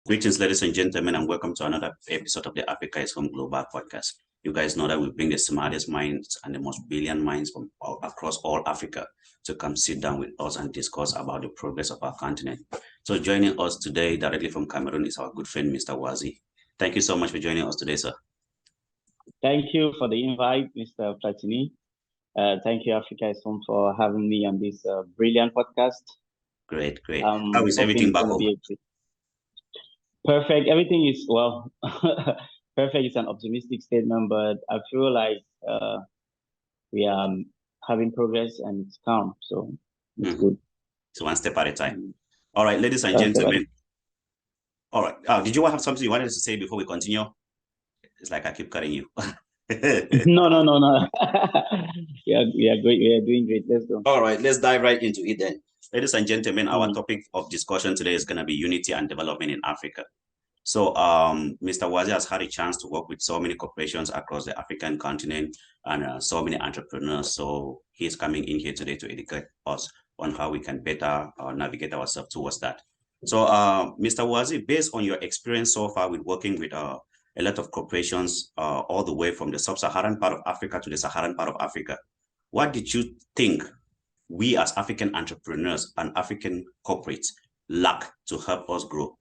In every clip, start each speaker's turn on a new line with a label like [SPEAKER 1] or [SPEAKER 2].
[SPEAKER 1] Greetings, ladies and gentlemen, and welcome to another episode of the Africa is Home Global Podcast. You guys know that we bring the smartest minds and the most brilliant minds from across all Africa to come sit down with us and discuss about the progress of our continent. So joining us today directly from Cameroon is our good friend, Mr. Wazih. Thank you so much for joining us today, sir.
[SPEAKER 2] Thank you for the invite, Mr. Platini. Thank you, Africa is Home, for having me on this brilliant podcast.
[SPEAKER 1] Great. How is everything back home?
[SPEAKER 2] Perfect. Everything is, well, perfect is an optimistic statement, but I feel like we are having progress and it's calm. So it's good.
[SPEAKER 1] So one step at a time. All right, ladies and gentlemen. All right. Did you have something you wanted to say before we continue? It's like I keep cutting you.
[SPEAKER 2] No. Yeah, we are great. We are doing great. Let's go.
[SPEAKER 1] All right, let's dive right into it then. Ladies and gentlemen, our topic of discussion today is going to be unity and development in Africa. So Mr. Wazih has had a chance to work with so many corporations across the African continent and so many entrepreneurs. So he's coming in here today to educate us on how we can better navigate ourselves towards that. So Mr. Wazih, based on your experience so far with working with a lot of corporations all the way from the sub-Saharan part of Africa to the Saharan part of Africa, what did you think we as African entrepreneurs and African corporates lack to help us grow?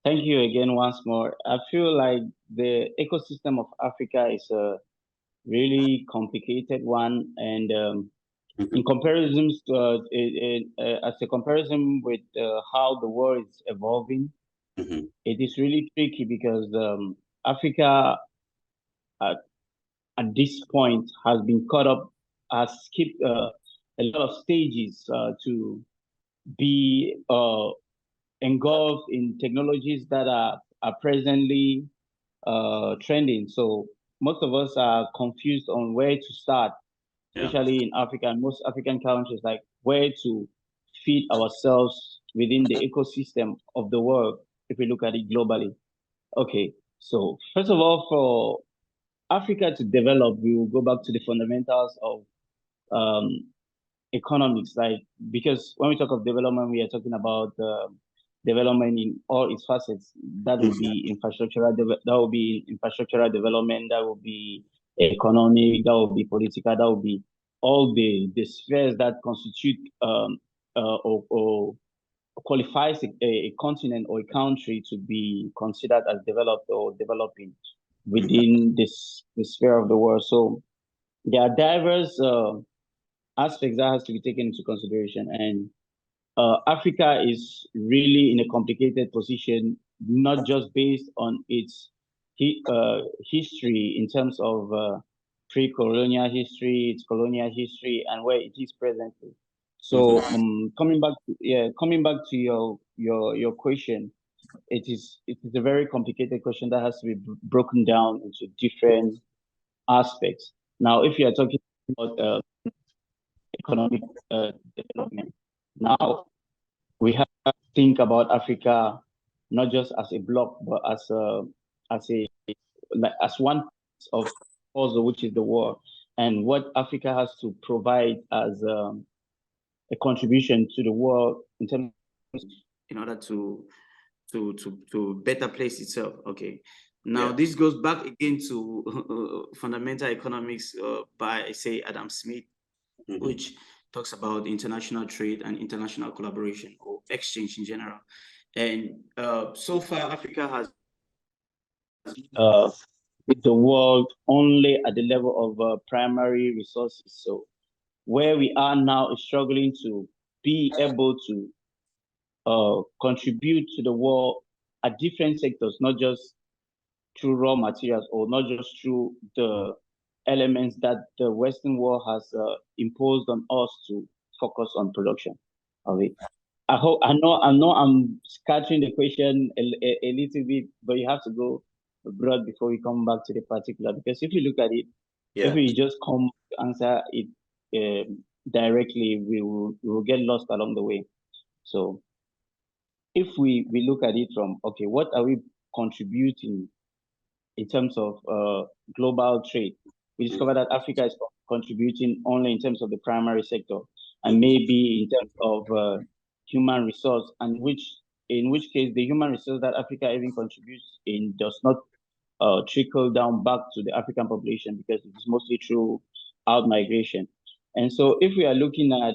[SPEAKER 2] Thank you again once more. I feel like the ecosystem of Africa is a really complicated one, and in comparisons to as a comparison with how the world is evolving, it is really tricky because Africa at this point has been caught up, has skipped a lot of stages to be engulfed in technologies that are presently trending. So most of us are confused on where to start, especially in Africa and most African countries, like where to feed ourselves within the ecosystem of the world, if we look at it globally. Okay, so first of all, for Africa to develop, we will go back to the fundamentals of economics, like, because when we talk of development, we are talking about development in all its facets. That will be infrastructural, that will be infrastructural development, that will be economic, that will be political, that will be all the spheres that constitute or qualifies a continent or a country to be considered as developed or developing within the sphere of the world. So there are diverse aspects that has to be taken into consideration, and Africa is really in a complicated position, not just based on its history in terms of pre-colonial history, its colonial history, and where it is presently. So coming back to your question, it is a very complicated question that has to be broken down into different aspects. Now, if you are talking about economic development, now we have to think about Africa not just as a block, but as one of puzzle, which is the world, and what Africa has to provide as a contribution to the world in order to better place itself. Okay. Now, this goes back again to fundamental economics by, say, Adam Smith, which talks about international trade and international collaboration or exchange in general. And so far, Africa has with the world only at the level of primary resources. So where we are now is struggling to be able to contribute to the world at different sectors, not just through raw materials or not just through the elements that the Western world has imposed on us to focus on production of it. I know I'm scratching the question a little bit, but you have to go broad before we come back to the particular. Because if you look at it, if we just come to answer it directly, we will get lost along the way. So if we look at it from, okay, what are we contributing in terms of global trade? We discover that Africa is contributing only in terms of the primary sector, and maybe in terms of human resource, and in which case the human resource that Africa even contributes in does not trickle down back to the African population, because it is mostly through out migration. And so if we are looking at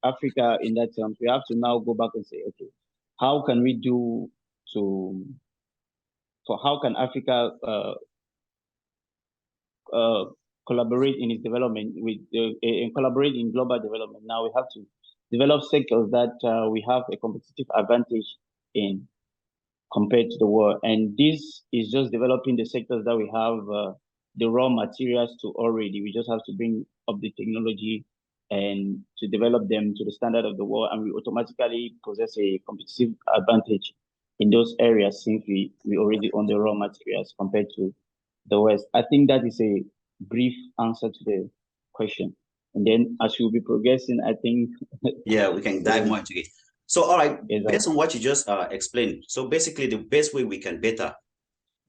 [SPEAKER 2] Africa in that terms, we have to now go back and say, okay, how can we do how can Africa collaborate in its development and collaborate in global development? Now we have to develop sectors that we have a competitive advantage in compared to the world. And this is just developing the sectors that we have the raw materials to already. We just have to bring up the technology and to develop them to the standard of the world, and we automatically possess a competitive advantage in those areas since we already own the raw materials compared to the West. I think that is a brief answer to the question. And then as we'll be progressing, I think...
[SPEAKER 1] Yeah, we can dive more into it. So, all right, based on what you just explained, so basically the best way we can better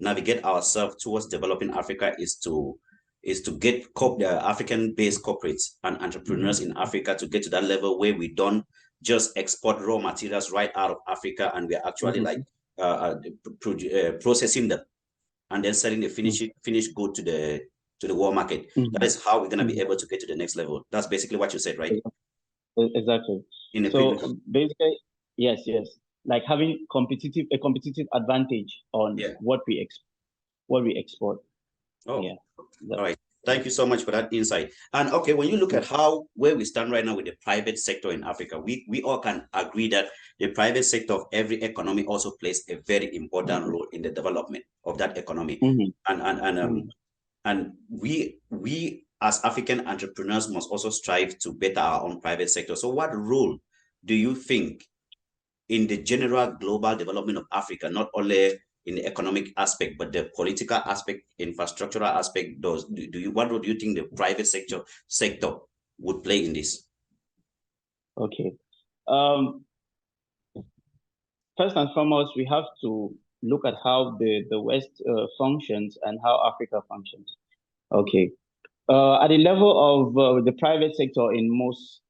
[SPEAKER 1] navigate ourselves towards developing Africa is to get African-based corporates and entrepreneurs in Africa to get to that level where we don't just export raw materials right out of Africa, and we're actually like processing them and then selling the finished good to the world market. That is how we're going to be able to get to the next level. That's basically what you said, right?
[SPEAKER 2] Exactly. So basically, yes. Like having a competitive advantage on what we export.
[SPEAKER 1] Oh, yeah. All right. Thank you so much for that insight. And okay, when you look at where we stand right now with the private sector in Africa, we all can agree that the private sector of every economy also plays a very important role in the development of that economy. And we as African entrepreneurs must also strive to better our own private sector. So what role do you think in the general global development of Africa, not only in the economic aspect, but the political aspect, infrastructural aspect, what do you think the private sector would play in this?
[SPEAKER 2] Okay. First and foremost, we have to look at how the West functions and how Africa functions. Okay. At the level of the private sector in most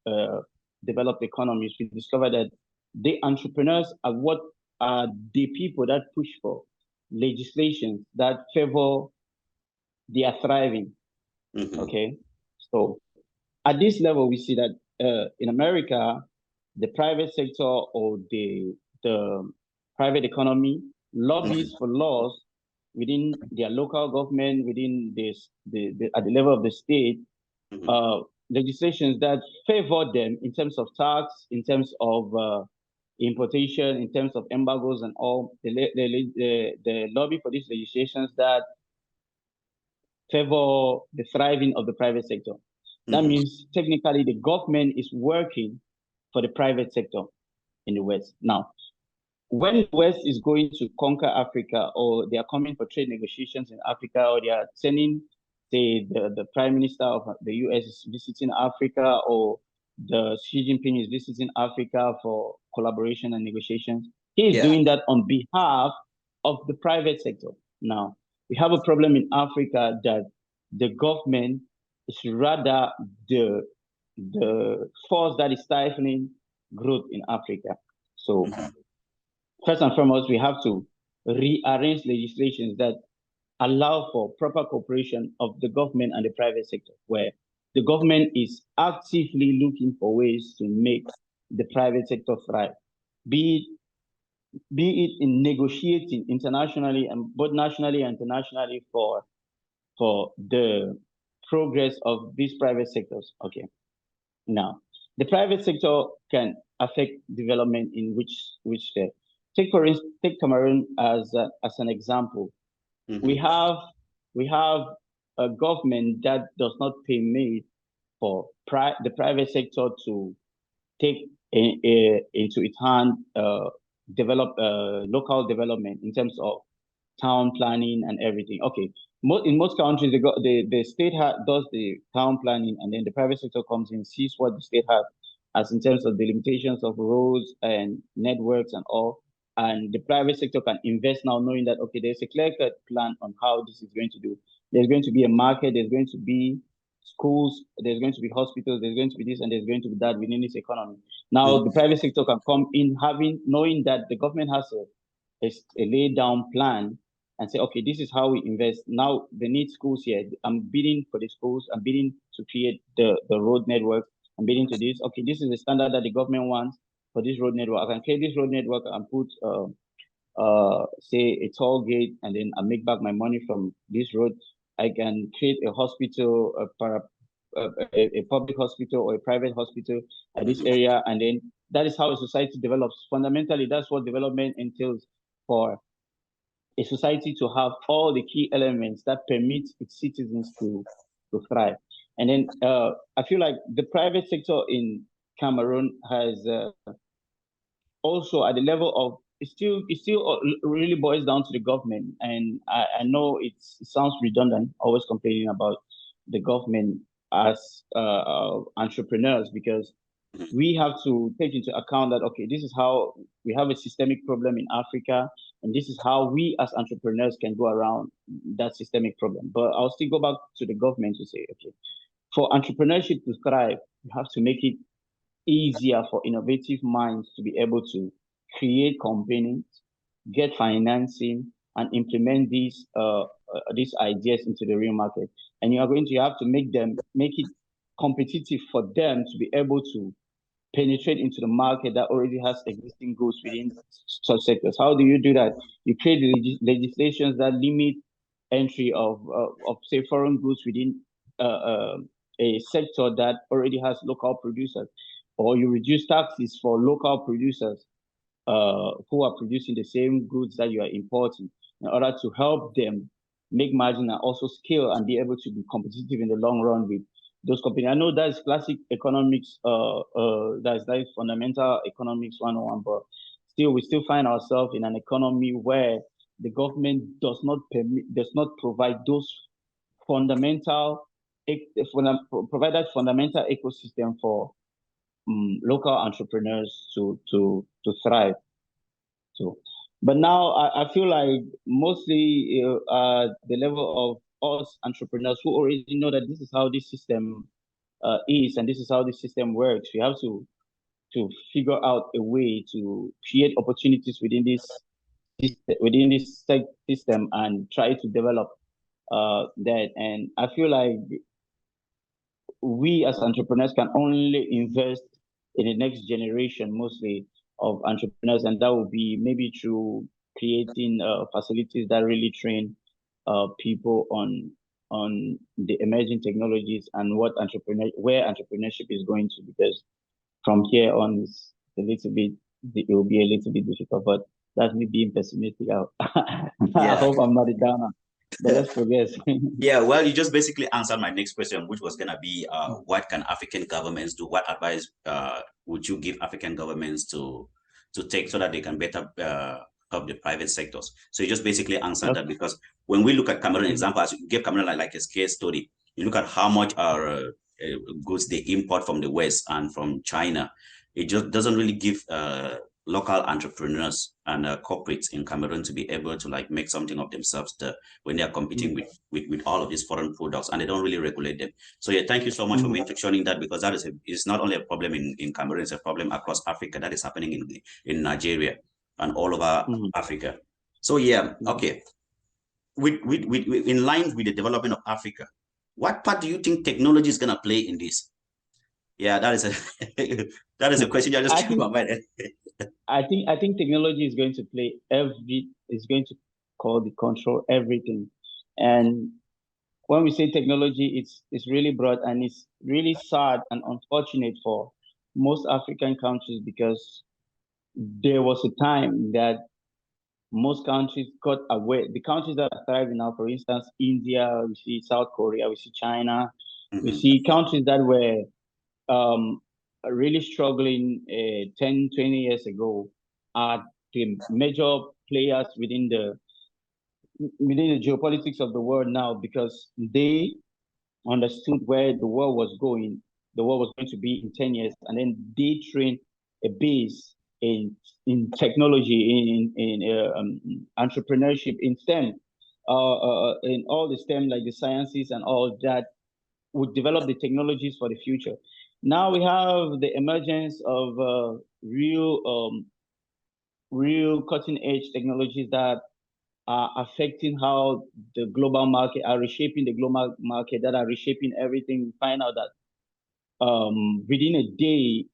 [SPEAKER 2] developed economies, we discover that the entrepreneurs are what are the people that push for legislation that favor their thriving. Okay. So at this level, we see that in America, the private sector or the private economy lobbies for laws within their local government, within at the level of the state, legislations that favor them in terms of tax, in terms of importation, in terms of embargoes and all. The lobby for these legislations that favor the thriving of the private sector. That means technically the government is working for the private sector in the West. Now, when the West is going to conquer Africa, or they are coming for trade negotiations in Africa, or they are sending, say, the Prime Minister of the US is visiting Africa, or the Xi Jinping is visiting Africa for collaboration and negotiations, he is doing that on behalf of the private sector. Now, we have a problem in Africa that the government is rather the force that is stifling growth in Africa. So first and foremost, we have to rearrange legislations that allow for proper cooperation of the government and the private sector, where the government is actively looking for ways to make the private sector thrive, be it in negotiating internationally and both nationally and internationally for the progress of these private sectors. Okay. Now, the private sector can affect development in which step. Take Cameroon as an example. We have a government that does not permit for the private sector to take into its hand, develop local development in terms of town planning and everything. Okay, in most countries, the state does the town planning, and then the private sector comes in, sees what the state has as in terms of the limitations of roads and networks and all. And the private sector can invest now, knowing that, okay, there's a clear-cut plan on how this is going to do. There's going to be a market, there's going to be schools, there's going to be hospitals, there's going to be this, and there's going to be that within this economy. Now, the private sector can come in knowing that the government has a laid down plan and say, okay, this is how we invest. Now they need schools here. I'm bidding for the schools. I'm bidding to create the road network. I'm bidding to this. Okay, this is the standard that the government wants for this road network. I can create this road network and put, say, a toll gate, and then I make back my money from this road. I can create a hospital, a public hospital or a private hospital at this area, and then that is how a society develops. Fundamentally, that's what development entails for a society to have all the key elements that permit its citizens to thrive. And then I feel like the private sector in Cameroon has also at the level of it still really boils down to the government. And I know it sounds redundant, always complaining about the government as entrepreneurs, because we have to take into account that, okay, this is how we have a systemic problem in Africa, and this is how we as entrepreneurs can go around that systemic problem. But I'll still go back to the government to say, okay, for entrepreneurship to thrive, you have to make it easier for innovative minds to be able to create companies, get financing, and implement these ideas into the real market. And you have to make it competitive for them to be able to penetrate into the market that already has existing goods within such sectors. How do you do that? You create legislations that limit entry of say foreign goods within a sector that already has local producers, or you reduce taxes for local producers who are producing the same goods that you are importing, in order to help them make margin and also scale and be able to be competitive in the long run with those companies. I know that's classic economics, that's fundamental economics 101, but still, we still find ourselves in an economy where the government does not provide those fundamental, provide that fundamental ecosystem for local entrepreneurs to thrive. So, but now I feel like mostly the level of us entrepreneurs who already know that this is how this system is, and this is how this system works. We have to figure out a way to create opportunities within this system and try to develop that. And I feel like we as entrepreneurs can only invest in the next generation, mostly of entrepreneurs, and that would be maybe through creating facilities that really train people on the emerging technologies and where entrepreneurship is going to, because from here on it will be a little bit difficult, but that's me being pessimistic out. I hope I'm not a downer, but let's progress.
[SPEAKER 1] Yeah, well, you just basically answered my next question, which was going to be what can African governments do? What advice would you give African governments to take so that they can better help the private sectors? So you just basically answered that, because when we look at Cameroon example, as you gave Cameroon like a case study, you look at how much our goods they import from the West and from China. It just doesn't really give local entrepreneurs and corporates in Cameroon to be able to like make something of themselves when they are competing with all of these foreign products, and they don't really regulate them. So yeah, thank you so much for mentioning that, because that is not only a problem in Cameroon, it's a problem across Africa that is happening in Nigeria and all over Africa. So yeah, okay. In line with the development of Africa, what part do you think technology is gonna play in this? Yeah, that is a question I just came to my mind.
[SPEAKER 2] I think technology is going to control everything. And when we say technology, it's really broad, and it's really sad and unfortunate for most African countries, because there was a time that most countries got away. The countries that are thriving now, for instance, India, we see South Korea, we see China, we see countries that were really struggling 10, 20 years ago are the major players within the geopolitics of the world now, because they understood where the world was going, the world was going to be in 10 years, and then they trained a base in technology, in entrepreneurship, in STEM, in all the STEM, like the sciences and all that, would develop the technologies for the future. Now we have the emergence of real cutting edge technologies that are affecting how the global market, are reshaping the global market, that are reshaping everything. We find out that within a day,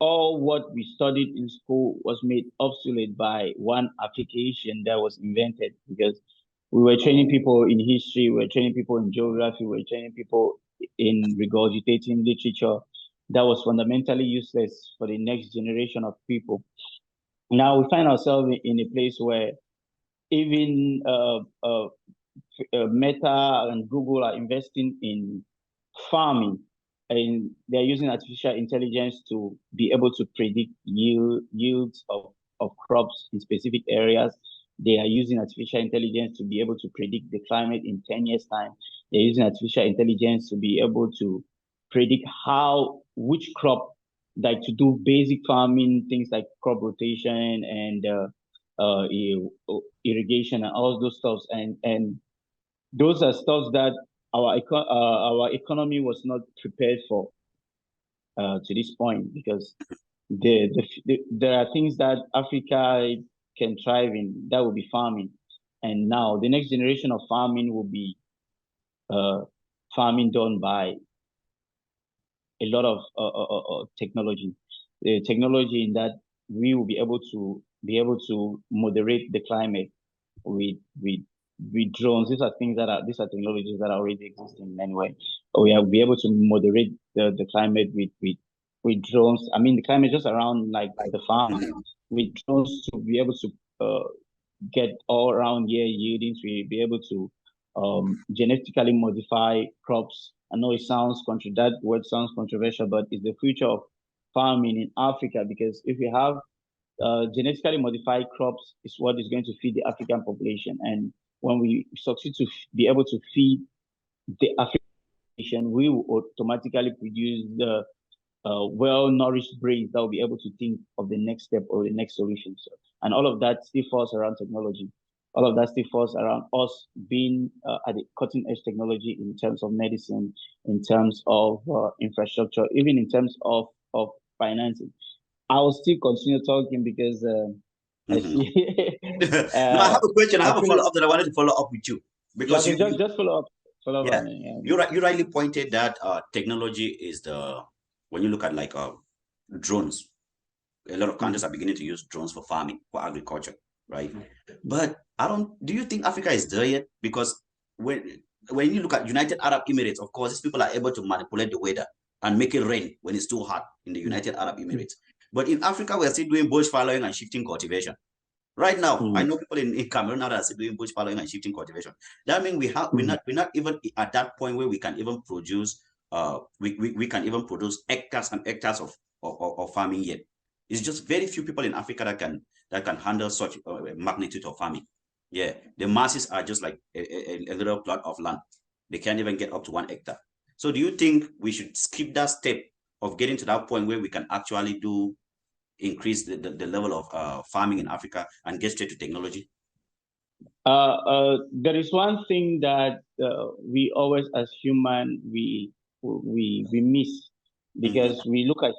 [SPEAKER 2] all what we studied in school was made obsolete by one application that was invented, because we were training people in history, we were training people in geography, we were training people in regurgitating literature that was fundamentally useless for the next generation of people. Now we find ourselves in a place where even Meta and Google are investing in farming, and they're using artificial intelligence to be able to predict yields of crops in specific areas. They are using artificial intelligence to be able to predict the climate in 10 years' time. They're using artificial intelligence to be able to predict which crop, like to do basic farming, things like crop rotation and irrigation and all those stuffs. And those are stuff that our economy was not prepared for to this point, because there are things that Africa can thrive in, that will be farming. And now the next generation of farming will be farming done by a lot of technology. The technology in that we will be able to moderate the climate with drones. These are technologies that are already existing anyway. We will be able to moderate the climate with drones. I mean, the climate just around like the farm, with drones to be able to get all around year yieldings. We'll be able to genetically modify crops. I know that word sounds controversial, but it's the future of farming in Africa, because if we have genetically modified crops, is what is going to feed the African population. And when we succeed to be able to feed the African population, we will automatically produce the well-nourished brains that will be able to think of the next step or the next solution. So, and all of that still falls around technology. All of that still falls around us being at the cutting edge technology in terms of medicine, in terms of infrastructure, even in terms of financing. I will still continue talking because I see.
[SPEAKER 1] No, I have a question. I have a follow-up that I wanted to follow up with you, because
[SPEAKER 2] just follow up.
[SPEAKER 1] Yeah, you rightly pointed that technology is when you look at like drones, a lot of countries are beginning to use drones for farming, for agriculture, right? But do you think Africa is there yet? Because when you look at United Arab Emirates, of course, these people are able to manipulate the weather and make it rain when it's too hot in the United Arab Emirates. But in Africa, we're still doing bush fallowing and shifting cultivation. Right now, I know people in Cameroon now that are still doing bush fallowing and shifting cultivation. That means we're not even at that point where we can even produce we can even produce hectares and hectares of farming yet. It's just very few people in Africa that can handle such magnitude of farming. Yeah, the masses are just like a little plot of land. They can't even get up to 1 hectare. So do you think we should skip that step of getting to that point where we can actually increase the level of farming in Africa and get straight to technology?
[SPEAKER 2] There is one thing that we always, as human, we miss, because we look at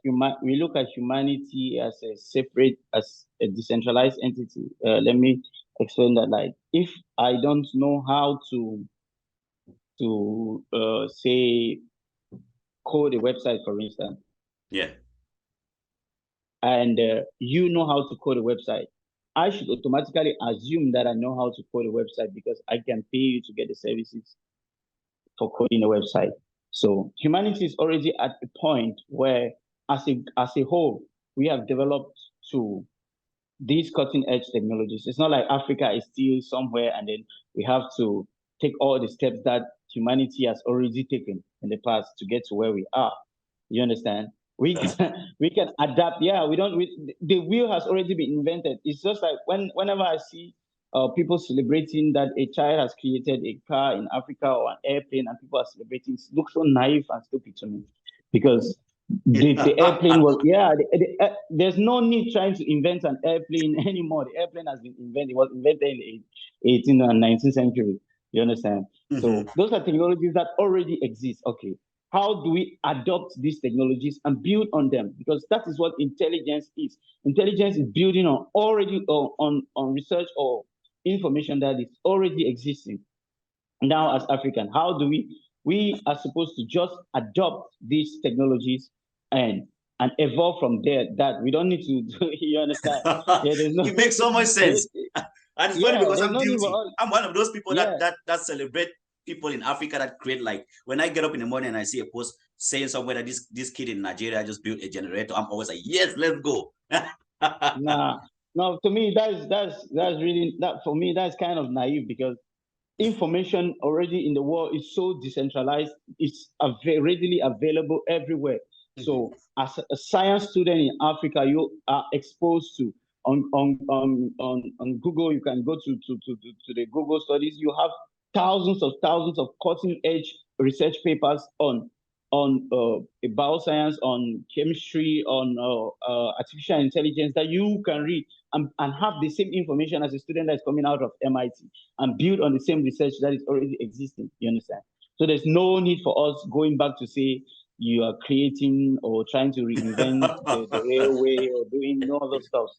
[SPEAKER 2] humanity as a separate, as a decentralized entity. Let me explain that. Like, if I don't know how to say code a website, for instance,
[SPEAKER 1] yeah,
[SPEAKER 2] and you know how to code a website, I should automatically assume that I know how to code a website, because I can pay you to get the services for coding a website. So humanity is already at a point where, as a whole, we have developed to these cutting edge technologies. It's not like Africa is still somewhere and then we have to take all the steps that humanity has already taken in the past to get to where we are. You understand? We can adapt. Yeah, the wheel has already been invented. It's just like whenever I see people celebrating that a child has created a car in Africa or an airplane, and people are celebrating, it looks so naive and stupid to me, because the airplane was there's no need trying to invent an airplane anymore. The airplane has been invented. It was invented in the 18th and 19th century. You understand? So those are technologies that already exist. Okay, how do we adopt these technologies and build on them? Because that is what intelligence is. Intelligence is building on on research or information that is already existing. Now, as African, how do we are supposed to just adopt these technologies and evolve from there? That we don't need to you understand? Yeah, there's no
[SPEAKER 1] it makes so much sense. And it's funny because I'm guilty. I'm one of those people that celebrate people in Africa that create, like, when I get up in the morning and I see a post saying somewhere that this kid in Nigeria just built a generator, I'm always like, yes, let's go.
[SPEAKER 2] No, to me that's really, that for me that's kind of naive, because information already in the world is so decentralized. It's readily available everywhere. So as a science student in Africa, you are exposed to on Google. You can go to the Google studies. You have thousands of cutting edge research papers on bioscience, on chemistry, on artificial intelligence that you can read and have the same information as a student that's coming out of MIT, and build on the same research that is already existing. You understand? So there's no need for us going back to say you are creating or trying to reinvent the railway or doing no other stuff.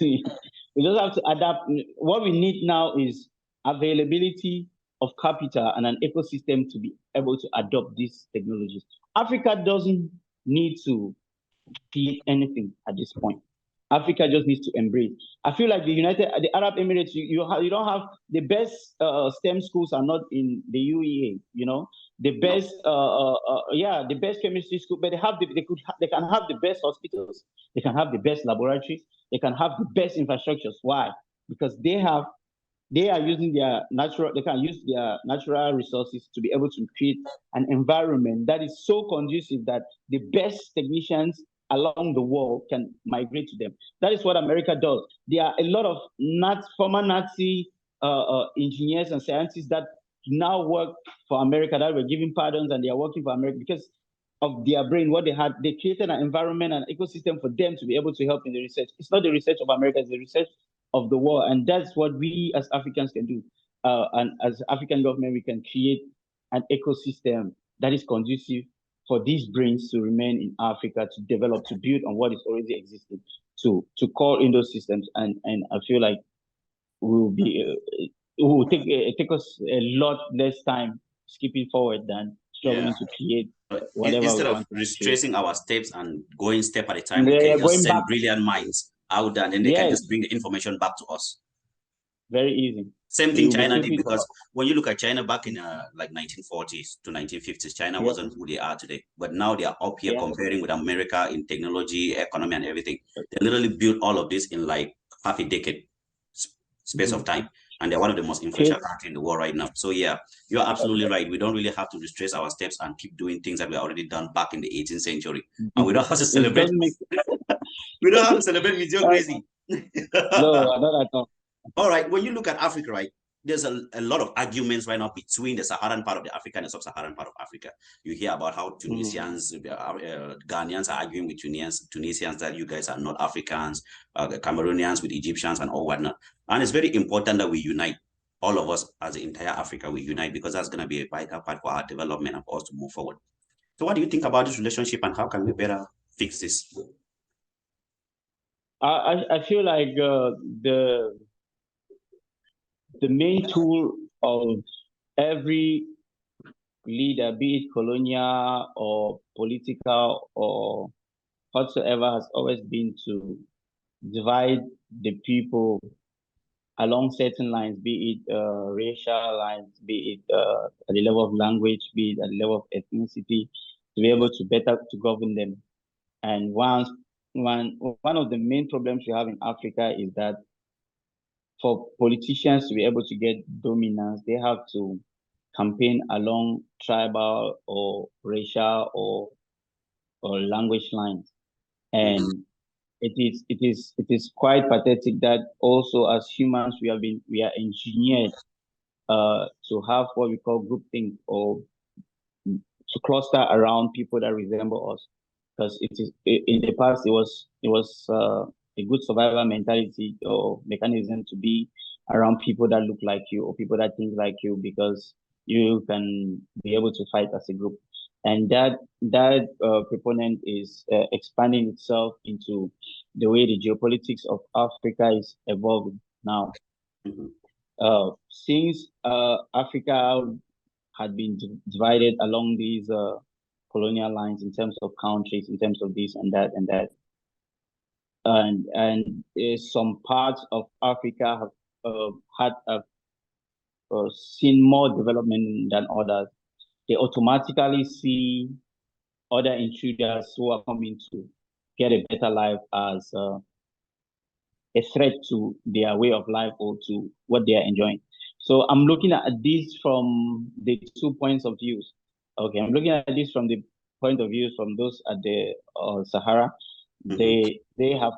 [SPEAKER 2] We just have to adapt. What we need now is availability of capital and an ecosystem to be able to adopt these technologies. Africa doesn't need to create anything at this point. Africa just needs to embrace. I feel like the Arab Emirates, you don't have the best STEM schools are not in the UEA. You know, the best the best chemistry school, but they can have the best hospitals, they can have the best laboratories, they can have the best infrastructures. Why? Because they are using they can use their natural resources to be able to create an environment that is so conducive that the best technicians along the world can migrate to them. That is what America does. There are a lot of former Nazi engineers and scientists that now work for America, that were given pardons, and they are working for America because of their brain, what they had. They created an environment and ecosystem for them to be able to help in the research. It's not the research of America, it's the research of the world. And that's what we as Africans can do. And as African government, we can create an ecosystem that is conducive for these brains to remain in Africa, to develop, to build on what is already existing, to call in those systems. And I feel like it will take us a lot less time skipping forward than struggling to create whatever.
[SPEAKER 1] Instead of retracing our steps and going step at a time, we can just send brilliant minds out there, and then they can just bring the information back to us.
[SPEAKER 2] Very easy.
[SPEAKER 1] Same thing China did, because when you look at China back in like 1940s to 1950s, China wasn't who they are today. But now they are up here comparing with America in technology, economy, and everything. They literally built all of this in like half a decade space of time. And they're one of the most influential countries in the world right now. So yeah, you're absolutely right. We don't really have to retrace our steps and keep doing things that we already done back in the 18th century. And we don't have to celebrate. We don't have to celebrate mediocrity.
[SPEAKER 2] No, not at all.
[SPEAKER 1] All right, when you look at Africa, right, there's a lot of arguments right now between the Saharan part of the Africa and the sub-Saharan part of Africa. You hear about how Tunisians, Ghanaians are arguing with Tunisians that you guys are not Africans, the Cameroonians with Egyptians and all whatnot. And it's very important that we unite, all of us as the entire Africa, we unite, because that's going to be a vital part for our development and for us to move forward. So what do you think about this relationship, and how can we better fix this?
[SPEAKER 2] I feel like the main tool of every leader, be it colonial or political or whatsoever, has always been to divide the people along certain lines, be it racial lines, be it at the level of language, be it at the level of ethnicity, to be able to better to govern them. And one of the main problems we have in Africa is that for politicians to be able to get dominance, they have to campaign along tribal or racial or or language lines. And it is quite pathetic that also as humans we are engineered to have what we call groupthink, or to cluster around people that resemble us, because in the past it was a good survival mentality or mechanism to be around people that look like you or people that think like you, because you can be able to fight as a group. And that proponent is expanding itself into the way the geopolitics of Africa is evolving now. Since Africa had been divided along these colonial lines in terms of countries, in terms of this and that and that, and some parts of Africa have had seen more development than others. They automatically see other intruders who are coming to get a better life as a threat to their way of life or to what they are enjoying. So I'm looking at this from the 2 points of views. Okay, I'm looking at this from the point of view from those at the Sahara. They have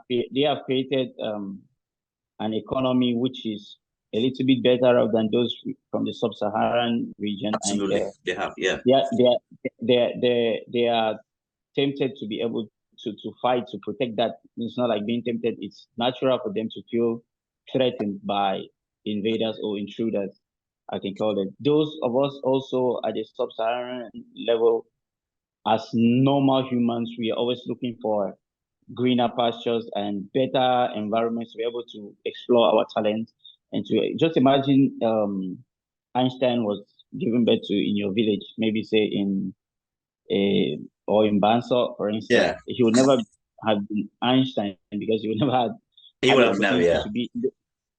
[SPEAKER 2] created an economy which is a little bit better than those from the sub-Saharan region.
[SPEAKER 1] Absolutely, and they have, yeah.
[SPEAKER 2] They are tempted to be able to fight to protect that. It's not like being tempted. It's natural for them to feel threatened by invaders or intruders, I can call it. Those of us also at the sub-Saharan level, as normal humans, we are always looking for greener pastures and better environments to be able to explore our talents. And to just imagine Einstein was given birth to in your village, maybe say in or in Banso, for instance.
[SPEAKER 1] Yeah.
[SPEAKER 2] He would never have been Einstein because he would never had
[SPEAKER 1] the opportunity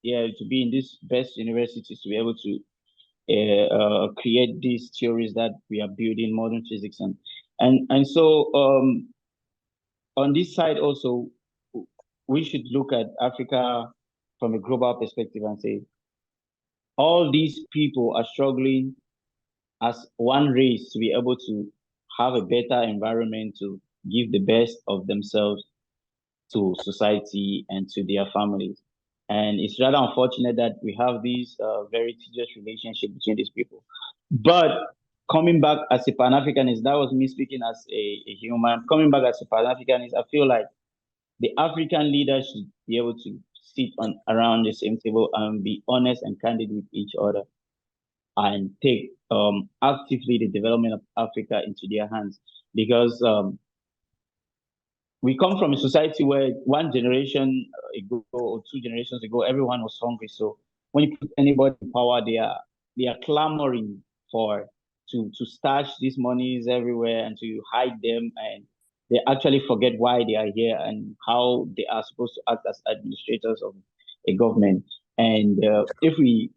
[SPEAKER 2] to be in these best universities to be able to create these theories that we are building modern physics and so on this side also we should look at Africa from a global perspective and say all these people are struggling as one race to be able to have a better environment to give the best of themselves to society and to their families. And it's rather unfortunate that we have these very tedious relationship between these people. But coming back as a Pan-Africanist, that was me speaking as a human. Coming back as a Pan-Africanist, I feel like the African leaders should be able to sit around the same table and be honest and candid with each other and take actively the development of Africa into their hands. Because we come from a society where one generation ago or 2 generations ago, everyone was hungry. So when you put anybody in power, they are clamoring for to stash these monies everywhere and to hide them, and they actually forget why they are here and how they are supposed to act as administrators of a government. And if we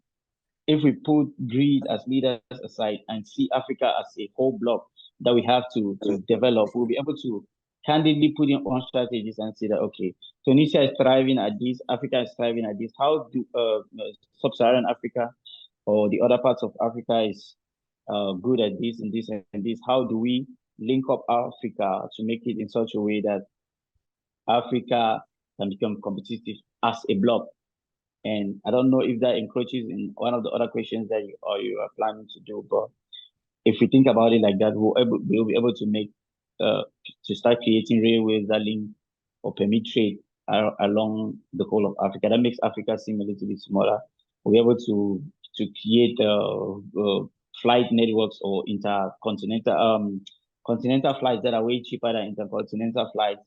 [SPEAKER 2] put greed as leaders aside and see Africa as a whole block that we have to develop, we'll be able to candidly put in on strategies and say that, okay, Tunisia is thriving at this, Africa is thriving at this. How do sub-Saharan Africa or the other parts of Africa is good at this and this and this? How do we link up Africa to make it in such a way that Africa can become competitive as a block? And I don't know if that encroaches in one of the other questions that you are planning to do, but if we think about it like that, we'll be able to make to start creating railways that link or permit trade along the whole of Africa. That makes Africa seem a little bit smaller. We'll be able to create flight networks or intercontinental continental flights that are way cheaper than intercontinental flights.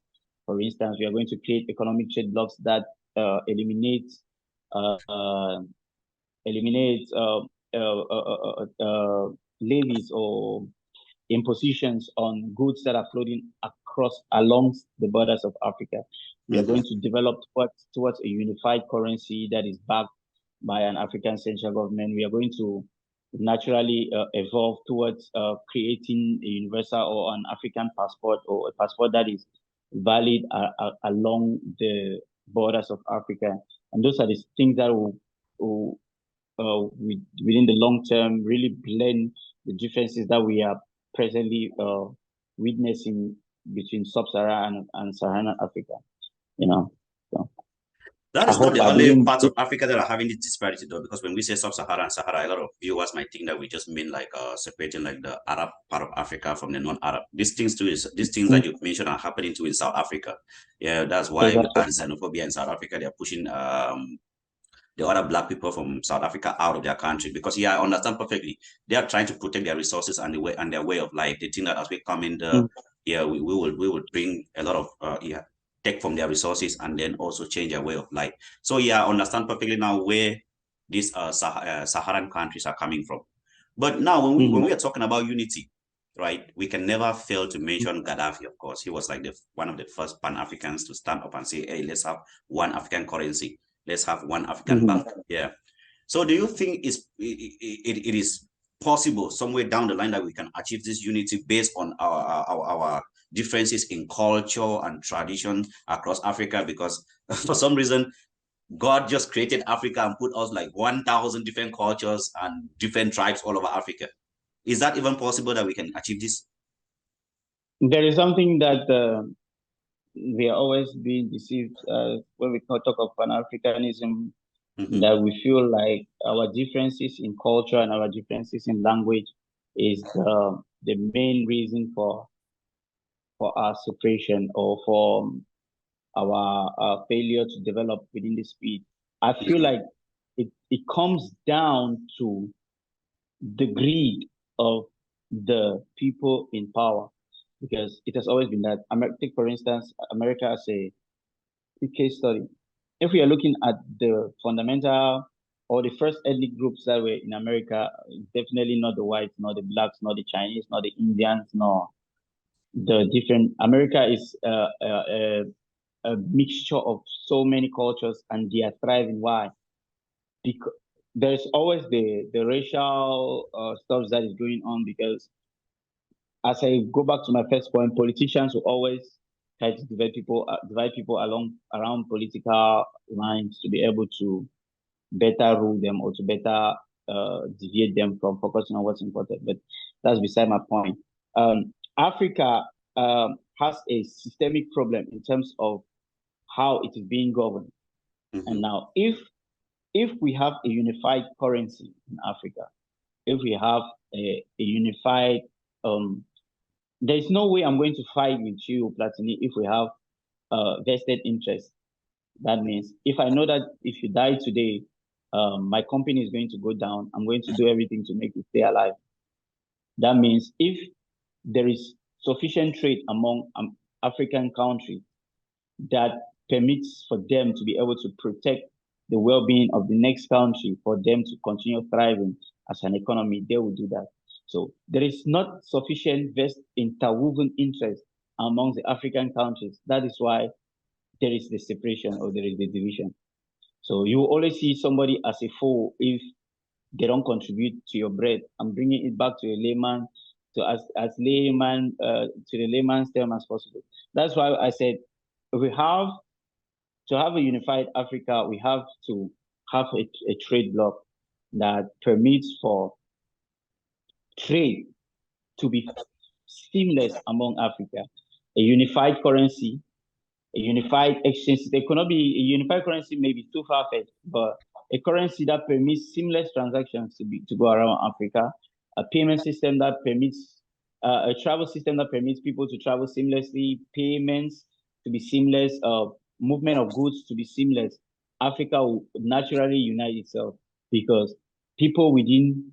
[SPEAKER 2] For instance, we are going to create economic trade blocks that eliminate levies or impositions on goods that are floating along the borders of Africa. We are going to develop towards a unified currency that is backed by an African central government. We are going to naturally evolve towards creating a universal or an African passport or a passport that is valid along the borders of Africa. And those are the things that will within the long term really blend the differences that we are presently witnessing between sub-Saharan and Saharan Africa, you know. So
[SPEAKER 1] that
[SPEAKER 2] I
[SPEAKER 1] is not
[SPEAKER 2] hope
[SPEAKER 1] the
[SPEAKER 2] I
[SPEAKER 1] only
[SPEAKER 2] didn't.
[SPEAKER 1] parts of Africa that are having this disparity, though, because when we say sub-Saharan and Sahara, a lot of viewers might think that we just mean like separating like the Arab part of Africa from the non-Arab. These things that you mentioned are happening too in South Africa. Yeah, that's why we've had xenophobia in South Africa. They're pushing the other black people from South Africa out of their country because I understand perfectly. They are trying to protect their resources and their way of life. They think that as we come in there, we will bring a lot of take from their resources and then also change their way of life. So I understand perfectly now where these Saharan countries are coming from. But now when we are talking about unity, right, we can never fail to mention Gaddafi, of course. He was like one of the first Pan-Africans to stand up and say, hey, let's have one African currency. Let's have one African bank. Yeah. So do you think it is possible somewhere down the line that we can achieve this unity based on our differences in culture and tradition across Africa? Because for some reason, God just created Africa and put us like 1,000 different cultures and different tribes all over Africa. Is that even possible that we can achieve this?
[SPEAKER 2] There is something that we are always being deceived when we talk of pan-Africanism, that we feel like our differences in culture and our differences in language is the main reason for our separation or for our failure to develop within the speed. I feel like it comes down to the greed of the people in power, because it has always been that. Take, for instance, America as a case study. If we are looking at the fundamental or the first ethnic groups that were in America, definitely not the whites, not the blacks, not the Chinese, not the Indians, no. The different America is a mixture of so many cultures, and they are thriving. Why? Because there's always the racial stuff that is going on. Because as I go back to my first point, politicians will always try to divide people around political lines to be able to better rule them or to better deviate them from focusing on what's important. But that's beside my point. Africa has a systemic problem in terms of how it is being governed. And now, if we have a unified currency in Africa, if we have a unified, there's no way I'm going to fight with you, Platini, if we have vested interest. That means if I know that if you die today, my company is going to go down, I'm going to do everything to make you stay alive. That means if there is sufficient trade among African countries that permits for them to be able to protect the well-being of the next country, for them to continue thriving as an economy, they will do that. So there is not sufficient interwoven interest among the African countries. That is why there is the separation or there is the division. So you will always see somebody as a foe if they don't contribute to your bread. I'm bringing it back to a layman, to as layman to the layman's term as possible. That's why I said we have to have a unified Africa. We have to have a trade bloc that permits for trade to be seamless among Africa. A unified currency, a unified exchange system. It cannot be a unified currency, maybe too far-fetched, but a currency that permits seamless transactions to go around Africa, a payment system that permits, a travel system that permits people to travel seamlessly, payments to be seamless, movement of goods to be seamless. Africa will naturally unite itself because people within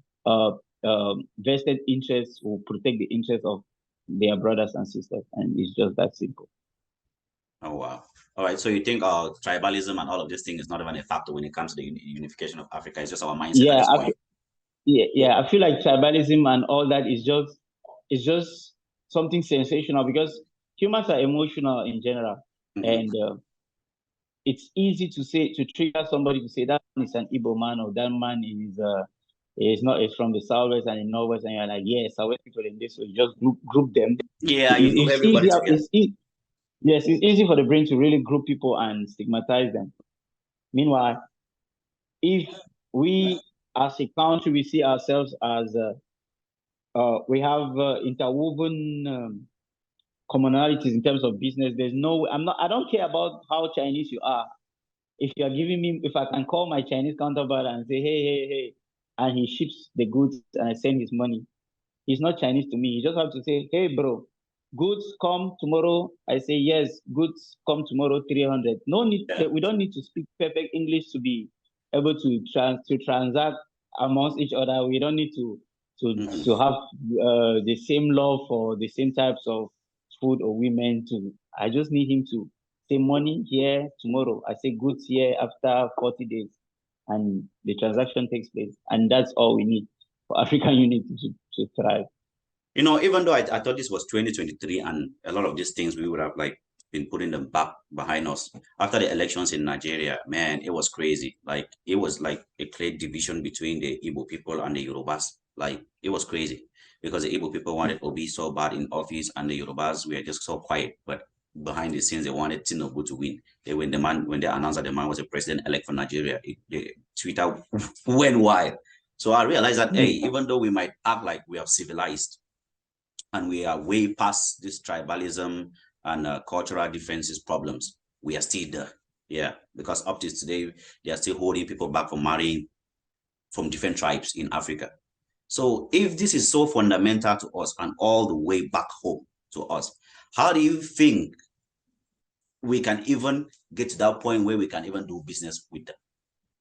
[SPEAKER 2] vested interests will protect the interests of their brothers and sisters, and it's just that simple.
[SPEAKER 1] Oh, wow. All right. So you think tribalism and all of this thing is not even a factor when it comes to the unification of Africa? It's just our mindset at this point.
[SPEAKER 2] Yeah. I feel like tribalism and all that is just something sensational, because humans are emotional in general, and it's easy to trigger somebody to say that man is an Igbo man, or that man is from the southwest and the northwest, and you're like, yes, Southwest people in this, so you just group them.
[SPEAKER 1] Yeah, you group everybody together.
[SPEAKER 2] Yes, it's easy for the brain to really group people and stigmatize them. Meanwhile, if we as a country, we see ourselves as we have interwoven commonalities in terms of business. There's no, I don't care about how Chinese you are. If you are giving me, if I can call my Chinese counterpart and say, hey, and he ships the goods and I send his money, he's not Chinese to me. You just have to say, hey, bro, goods come tomorrow. I say, yes, goods come tomorrow, 300. No need, we don't need to speak perfect English to be able to transact amongst each other. We don't need to have the same love for the same types of food or women to. I just need him to say money here tomorrow. I say goods here after 40 days. And the transaction takes place. And that's all we need for African unity to thrive.
[SPEAKER 1] You know, even though I thought this was 2023 and a lot of these things we would have like been putting them back behind us after the elections in Nigeria, man, it was crazy. Like it was like a clear division between the Igbo people and the Yorubas. Like it was crazy because the Igbo people wanted Obi so bad in office and the Yorubas were just so quiet. But behind the scenes, they wanted Tinubu to win. When they announced that the man was a president-elect for Nigeria, the Twitter went wild. So I realized that, hey, even though we might act like we are civilized and we are way past this tribalism and cultural differences problems, we are still there. Yeah, because up to today, they are still holding people back from marrying from different tribes in Africa. So if this is so fundamental to us and all the way back home to us, how do you think we can even get to that point where we can even do business with them?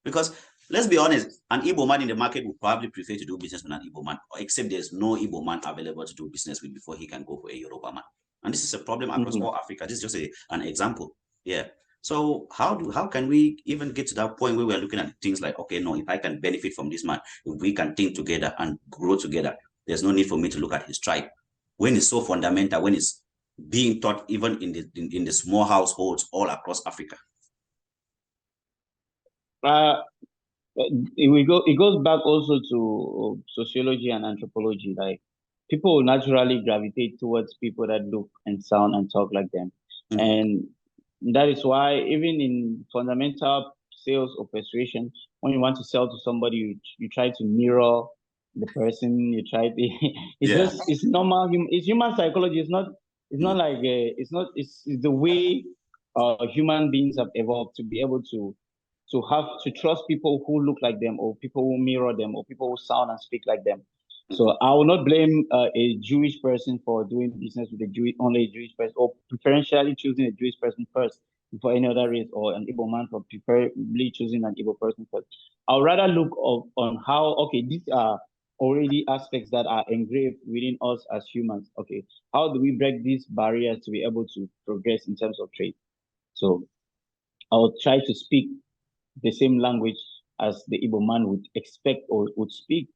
[SPEAKER 1] Because let's be honest, an Igbo man in the market would probably prefer to do business with an Igbo man, except there's no Igbo man available to do business with before he can go for a Yoruba man. And this is a problem across all Africa. This is just an example. Yeah. So how can we even get to that point where we're looking at things like, okay, no, if I can benefit from this man, if we can think together and grow together, there's no need for me to look at his tribe. When it's so fundamental, when it's being taught even in the small households all across Africa.
[SPEAKER 2] It goes back also to sociology and anthropology. Like people will naturally gravitate towards people that look and sound and talk like them. And that is why even in fundamental sales or persuasion, when you want to sell to somebody, you try to mirror the person. You try to. It's normal. It's human psychology. It's not like it's the way human beings have evolved to be able to have to trust people who look like them or people who mirror them or people who sound and speak like them. So I will not blame a Jewish person for doing business with only a Jewish person, or preferentially choosing a Jewish person first before any other race, or an Igbo man for preferably choosing an Igbo person first. I'll rather look on how, okay, these are already aspects that are engraved within us as humans. Okay, how do we break these barriers to be able to progress in terms of trade? So I'll try to speak the same language as the Igbo man would expect or would speak,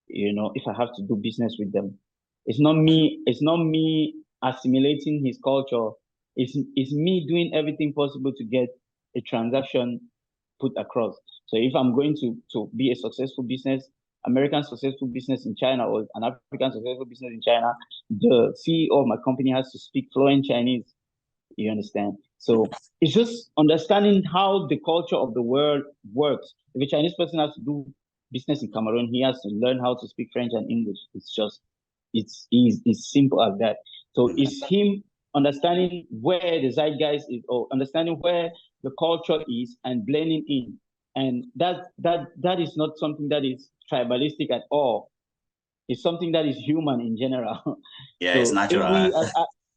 [SPEAKER 2] if I have to do business with them. It's not me assimilating his culture. It's me doing everything possible to get a transaction put across. So if I'm going to be a successful business, American successful business in China or an African successful business in China, the CEO of my company has to speak fluent Chinese. You understand? So it's just understanding how the culture of the world works. If a Chinese person has to do business in Cameroon, he has to learn how to speak French and English. It's simple as that. So it's him understanding where the zeitgeist is, or understanding where the culture is and blending in. And that is not something that is tribalistic at all. It's something that is human in general.
[SPEAKER 1] Yeah, so it's natural.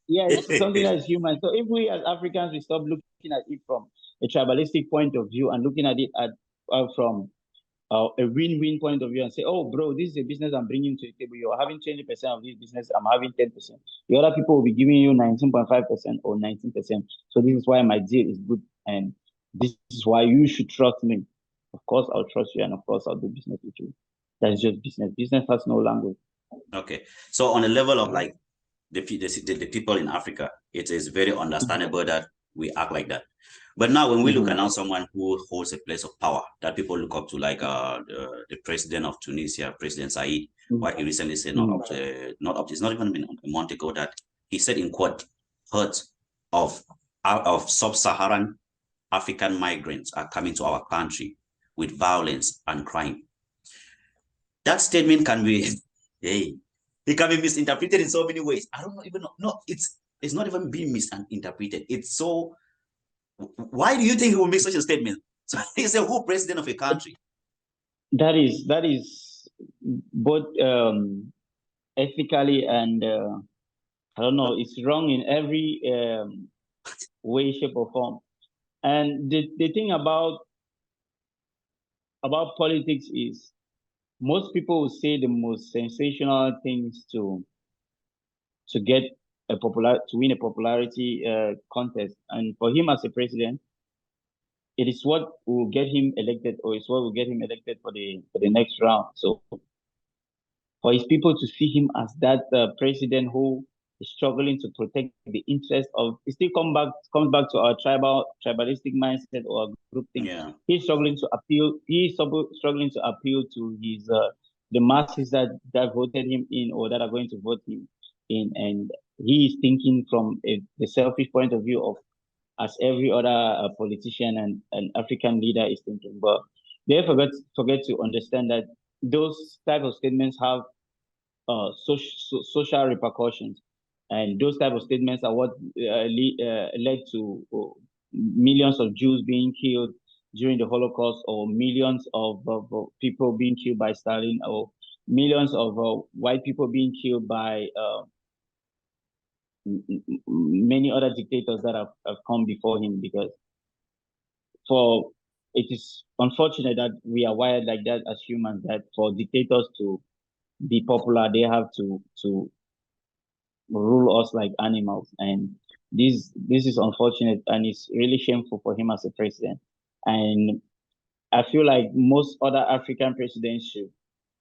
[SPEAKER 2] It's something that is human. So if we as Africans, we stop looking at it from a tribalistic point of view and looking at it from a win-win point of view and say, oh, bro, this is a business I'm bringing to the table. You're having 20% of this business. I'm having 10%. The other people will be giving you 19.5% or 19%. So this is why my deal is good. And this is why you should trust me. Of course, I'll trust you. And of course, I'll do business with you. That's just business. Business has no language.
[SPEAKER 1] Okay. So on a level of like the people in Africa, it is very understandable that we act like that. But now when we look at now someone who holds a place of power that people look up to, like the president of Tunisia, President Said, what he recently said, it's not even been a month ago, that he said in quote, herds of sub-Saharan African migrants are coming to our country with violence and crime. That statement can be, hey, It can be misinterpreted in so many ways. I don't even know. No, it's not even being misinterpreted. It's so. Why do you think he will make such a statement? So he's a whole president of a country.
[SPEAKER 2] That is both ethically and I don't know. It's wrong in every way, shape, or form. And the thing about politics is most people will say the most sensational things to get to win a popularity contest, and for him as a president, it is what will get him elected, or it's what will get him elected for the next round. So for his people to see him as that president who is struggling to protect the interest of, it still comes back to our tribalistic mindset or group thing.
[SPEAKER 1] Yeah.
[SPEAKER 2] He's struggling to appeal. He's struggling to appeal to his the masses that voted him in or that are going to vote him in, and he is thinking from the selfish point of view of as every other politician and African leader is thinking. But they forget to understand that those type of statements have social repercussions, and those type of statements are what led to millions of Jews being killed during the Holocaust, or millions of people being killed by Stalin, or millions of white people being killed by many other dictators that have come before him. Because it is unfortunate that we are wired like that as humans, that for dictators to be popular, they have to rule us like animals. And this is unfortunate, and it's really shameful for him as a president. And I feel like most other African presidents should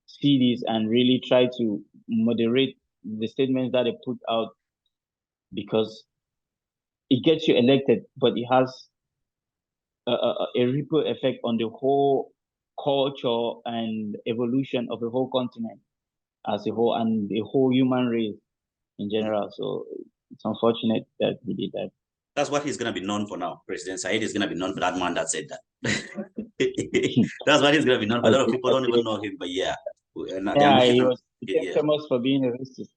[SPEAKER 2] see this and really try to moderate the statements that they put out, because it gets you elected, but it has a ripple effect on the whole culture and evolution of the whole continent as a whole, and the whole human race in general. So it's unfortunate that he did that.
[SPEAKER 1] That's what he's going to be known for now. President Said is going to be known for that man that said that. That's what he's going to be known for. A lot of people don't even know him, but yeah.
[SPEAKER 2] Yeah, he became famous for being a racist.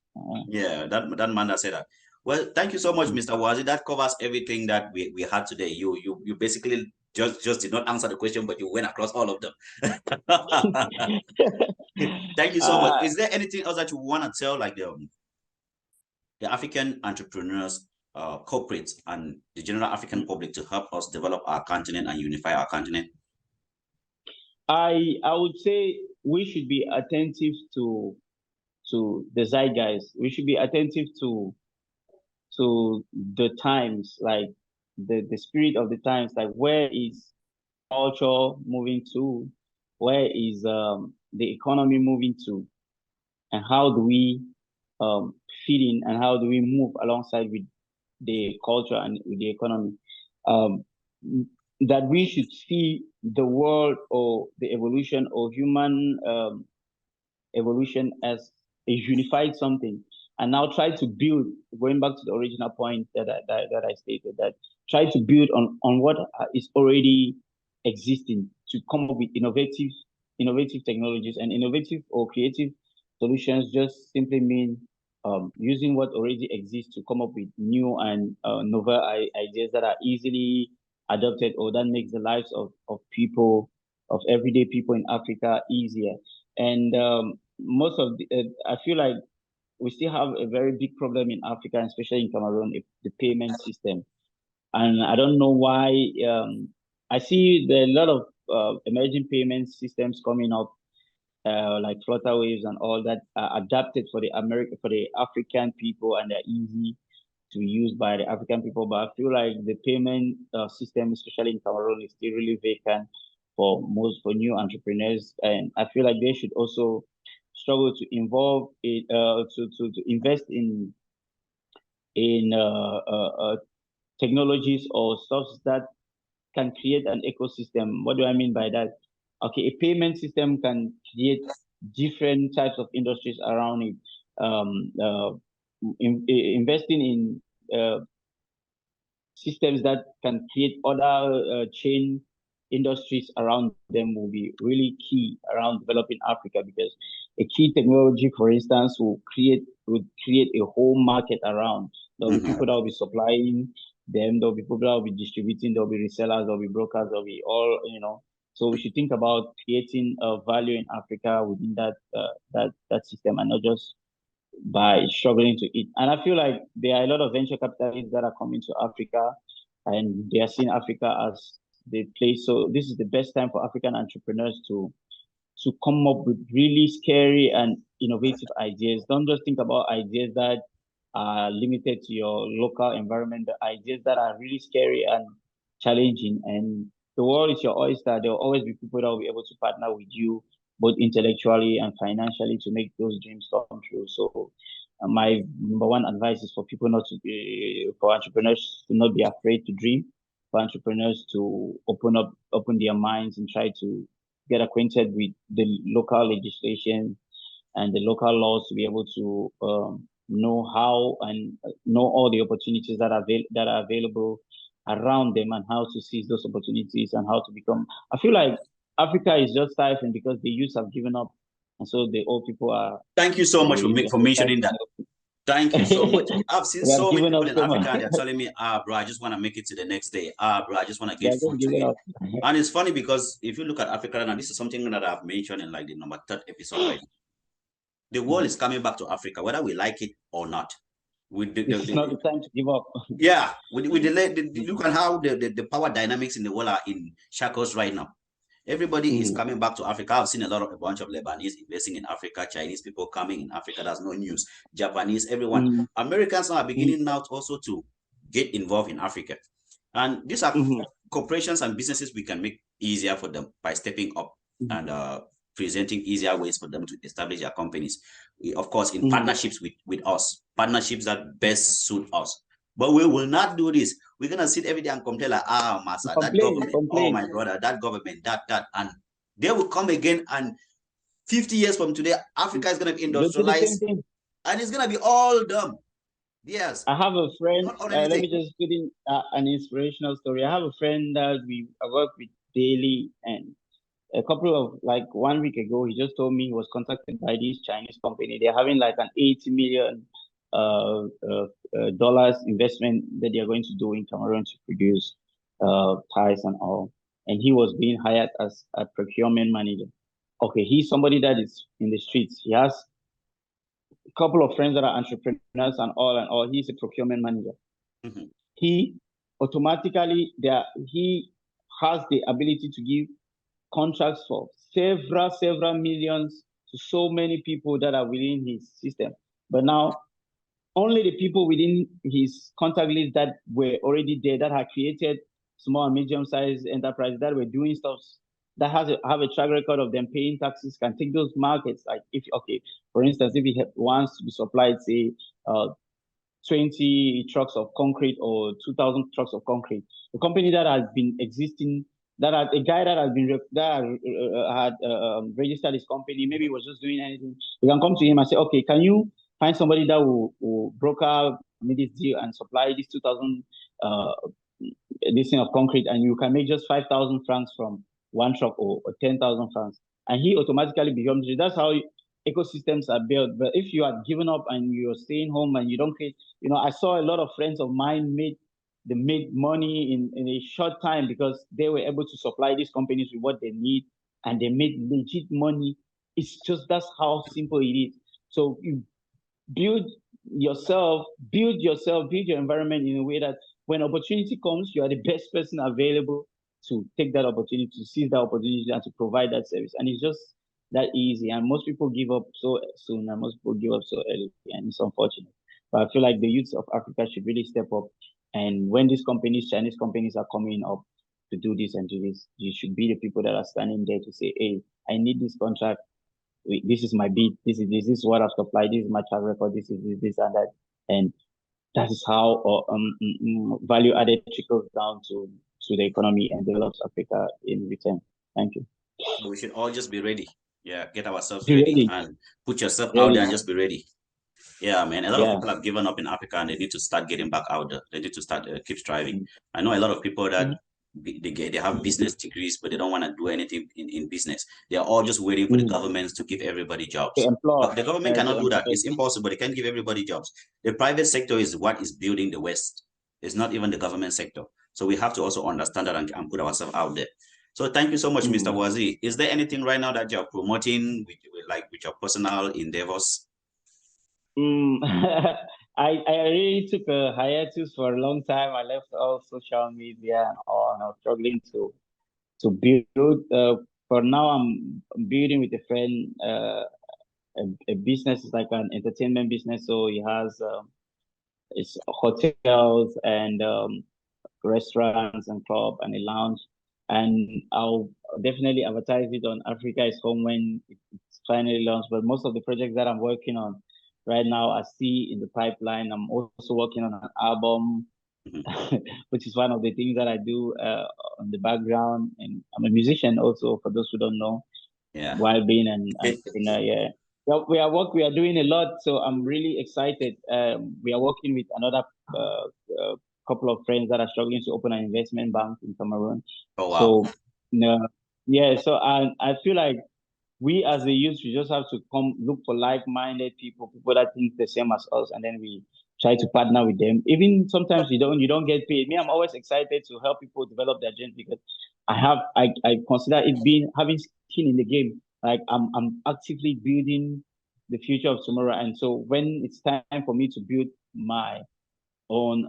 [SPEAKER 1] Yeah, that man that said that. Well, thank you so much, Mr. Wazih. That covers everything that we had today. You basically just did not answer the question, but you went across all of them. Thank you so much. Is there anything else that you want to tell, like the African entrepreneurs, corporates, and the general African public to help us develop our continent and unify our continent?
[SPEAKER 2] I would say we should be attentive to the zeitgeist. We should be attentive to the times, like the spirit of the times, like where is culture moving to, where is the economy moving to, and how do we fit in, and how do we move alongside with the culture and with the economy. That we should see the world or the evolution or human evolution as a unified something, and now try to build, going back to the original point that I stated, that try to build on what is already existing, to come up with innovative technologies. And innovative or creative solutions just simply mean using what already exists to come up with new and novel ideas that are easily adopted, or that makes the lives of people, of everyday people in Africa, easier. And most of I feel like we still have a very big problem in Africa, especially in Cameroon, the payment system. And I don't know why. I see there are a lot of emerging payment systems coming up, like Flutterwaves and all that, are adapted for the African people, and they're easy to use by the African people. But I feel like the payment system, especially in Cameroon, is still really vacant for new entrepreneurs. And I feel like they should also struggle to involve it, to invest in technologies or stuff that can create an ecosystem. What do I mean by that? Okay, a payment system can create different types of industries around it. Investing in systems that can create other chain industries around them will be really key around developing Africa, because a key technology, for instance, would create a whole market around. There'll be people that will be supplying them, there'll be people that will be distributing, there'll be resellers, there'll be brokers, there'll be all, So we should think about creating value in Africa within that system, and not just by struggling to eat. And I feel like there are a lot of venture capitalists that are coming to Africa, and they are seeing Africa as the place. So this is the best time for African entrepreneurs to come up with really scary and innovative ideas. Don't just think about ideas that are limited to your local environment, but ideas that are really scary and challenging. And the world is your oyster. There will always be people that will be able to partner with you, both intellectually and financially, to make those dreams come true. So my number one advice is for people for entrepreneurs to not be afraid to dream, for entrepreneurs to open their minds and try to get acquainted with the local legislation and the local laws to be able to know how and know all the opportunities that are available around them, and how to seize those opportunities, and how to become. I feel like Africa is just stifling because the youth have given up, and so the old people are.
[SPEAKER 1] Thank you so much for mentioning that. Thank you so much. I've seen so many people in Africa, and they're telling me, bro, I just want to make it to the next day. Bro, I just want to get food to eat. And it's funny because if you look at Africa, and this is something that I've mentioned in like the number 3rd episode, right? The world is coming back to Africa, whether we like it or not.
[SPEAKER 2] It's not the time to give up.
[SPEAKER 1] Yeah, look at how the power dynamics in the world are in shackles right now. Everybody is coming back to Africa. I've seen a bunch of Lebanese investing in Africa, Chinese people coming in Africa. That's no news. Japanese, everyone. Americans are beginning now also to get involved in Africa. And these are corporations and businesses we can make easier for them by stepping up and presenting easier ways for them to establish their companies. Of course, in partnerships with us, partnerships that best suit us. But we will not do this. We're going to sit every day and complain like, master, that government, oh my brother, that government, that. And they will come again, and 50 years from today, Africa is going to be industrialized, and it's going to be all dumb. Yes.
[SPEAKER 2] I have a friend, let me just put in an inspirational story. I have a friend that I work with daily, and a couple of, 1 week ago, he just told me he was contacted by this Chinese company. They're having like an $80 million dollars investment that they're going to do in Cameroon to produce ties and all. And he was being hired as a procurement manager. Okay, he's somebody that is in the streets. He has a couple of friends that are entrepreneurs and all. He's a procurement manager. He automatically he has the ability to give contracts for several millions to so many people that are within his system. But now, only the people within his contact list that were already there, that had created small and medium-sized enterprises that were doing stuff that have a track record of them paying taxes, can take those markets. Like, for instance, if he wants to be supplied, say, 20 trucks of concrete or 2,000 trucks of concrete, the company that has been existing, a guy that has been registered his company, maybe he was just doing anything, you can come to him and say, okay, can you find somebody that will broker this deal and supply this 2,000 this thing of concrete, and you can make just 5,000 francs from one truck, or 10,000 francs, and he automatically becomes. That's how ecosystems are built. But if you are given up and you're staying home and you don't create, I saw a lot of friends of mine made money in a short time because they were able to supply these companies with what they need, and they made legit money. It's just, that's how simple it is. So you build yourself, build your environment in a way that when opportunity comes, you are the best person available to take that opportunity, to seize that opportunity, and to provide that service. And it's just that easy. And most people give up so soon, and most people give up so early, and it's unfortunate. But I feel like the youth of Africa should really step up. And when these companies, Chinese companies, are coming up to do this and do this, you should be the people that are standing there to say, hey, I need this contract. This is my bid. This is what I've supplied. This is my track record. This is this and that. And that is how value added trickles down to the economy and develops Africa in return. Thank you.
[SPEAKER 1] We should all just be ready. Yeah, get ourselves ready and put yourself out there and just be ready. Yeah, man. A lot of people have given up in Africa, and they need to start getting back out there. They need to start keep striving. I know a lot of people that they have business degrees, but they don't want to do anything in business. They are all just waiting for the governments to give everybody jobs. But the government cannot do that. It's impossible. They can't give everybody jobs. The private sector is what is building the West. It's not even the government sector. So we have to also understand that and put ourselves out there. So thank you so much, Mr. Wazih. Is there anything right now that you're promoting with your personal endeavors?
[SPEAKER 2] I really took a hiatus for a long time. I left all social media and all, and I was struggling to build. For now, I'm building with a friend a business. It's like an entertainment business. So he has it's hotels and restaurants and club and a lounge. And I'll definitely advertise it on Africa is Home when it's finally launched. But most of the projects that I'm working on right now, I see in the pipeline. I'm also working on an album, which is one of the things that I do on the background. And I'm a musician also, for those who don't know.
[SPEAKER 1] Yeah.
[SPEAKER 2] While being an entrepreneur, yeah. Well, we are doing a lot, so I'm really excited. We are working with another couple of friends that are struggling to open an investment bank in Cameroon.
[SPEAKER 1] Oh, wow.
[SPEAKER 2] So, yeah, so I feel like we as the youth, we just have to come look for like-minded people that think the same as us, and then we try to partner with them. Even sometimes you don't get paid. Me, I'm always excited to help people develop their dreams because I consider it having skin in the game. Like I'm actively building the future of tomorrow, and so when it's time for me to build my own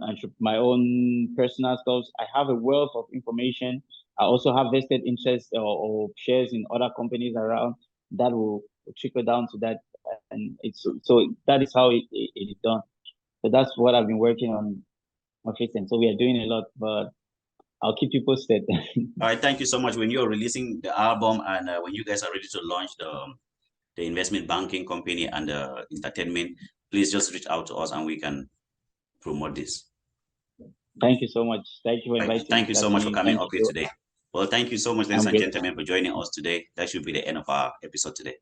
[SPEAKER 2] personal stuff, I have a wealth of information. I also have vested interest or shares in other companies around that will trickle down to that, and so that is how it is done. So that's what I've been working on and so we are doing a lot, but I'll keep you posted.
[SPEAKER 1] All right, thank you so much. When you're releasing the album and when you guys are ready to launch the investment banking company and the entertainment, please just reach out to us and we can promote this.
[SPEAKER 2] Thank you so much. Thank you for inviting me.
[SPEAKER 1] Thank you so much for coming up here today. Well, thank you so much, ladies and gentlemen, for joining us today. That should be the end of our episode today.